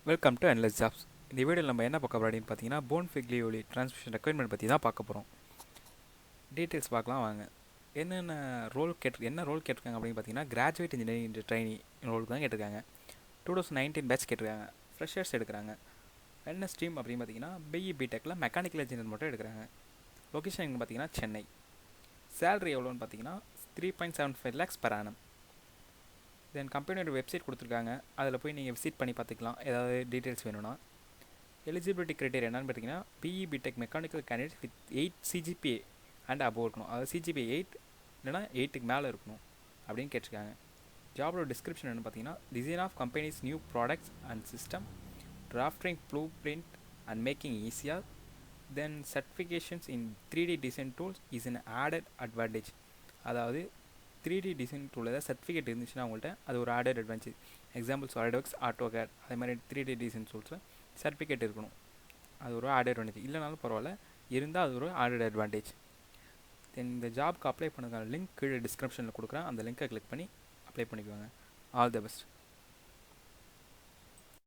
Welcome to endless jobs. இந்த வீடியோவில் நம்ம என்ன பார்க்க போகிறோம் அப்படின்னு பார்த்தீங்கன்னா Bonfiglioli டிரான்ஸ்மிஷன் ரெக்யர்மெண்ட் பற்றி தான் பார்க்க போகிறோம். டீட்டெயில்ஸ் பார்க்கலாம் வாங்க. என்ன ரோல் கேட்டிருக்காங்க அப்படின்னு பார்த்தீங்கன்னா கிராஜுவேட் இன்ஜினியரிங் ட்ரைனி ரோலுக்கு தான் கேட்டிருக்காங்க. 2019 பேட்ச் கேட்டிருக்காங்க. ஃப்ரெஷர்ஸ் எடுக்கிறாங்க. என்ன ஸ்ட்ரீம் அப்படின்னு பார்த்தீங்கன்னா B.Techல மெக்கானிக்கல் இன்ஜினியர் மட்டும் எடுக்கிறாங்க. லொக்கேஷன் எங்கே பார்த்தீங்கன்னா சென்னை. சேலரி எவ்வளோன்னு பார்த்தீங்கன்னா 3.75 lakhs per annum. தென் கம்பெனியோட வெப்சைட் கொடுத்துருக்காங்க, அதில் போய் நீங்கள் விசிட் பண்ணி பார்த்துக்கலாம் ஏதாவது டீட்டெயில்ஸ் வேணும்னா. எலிஜிபிலிட்டி கிரைட்டீரியா என்னென்னு பார்த்தீங்கன்னா B.Tech mechanical candidate with 8 CGPA and above இருக்கணும். அதாவது CGPA 8 இல்லைனா 8க்கு மேலே இருக்கணும் அப்படின்னு கேட்டிருக்காங்க. ஜாபோட டிஸ்கிரிப்ஷன் என்னென்னு பார்த்தீங்கன்னா design of companies new products and system, drafting blue print and making ஈஸியாக, then certifications in 3D design tools is an added advantage. அதாவது 3D டிசைன் டூல் ஏதாவது சர்டிஃபிகேட் இருந்துச்சுன்னா அவங்கள்ட்ட அது ஒரு added advantage. Example SolidWorks, AutoCAD அதே மாதிரி 3D design டூல்ஸில் certificate இருக்கணும். அது ஒரு ஆடட் அட்வான்டேஜ். இல்லைனாலும் பரவாயில்ல, இருந்தால் அது ஒரு ஆடட் அட்வான்டேஜ். தென் இந்த ஜாப்க்கு அப்ளை பண்ணுறதுக்கான லிங்க் கீழே டிஸ்கிரிப்ஷனில் கொடுக்குறேன். அந்த லிங்க்கை கிளிக் பண்ணி அப்ளை பண்ணிக்குவாங்க. All the best.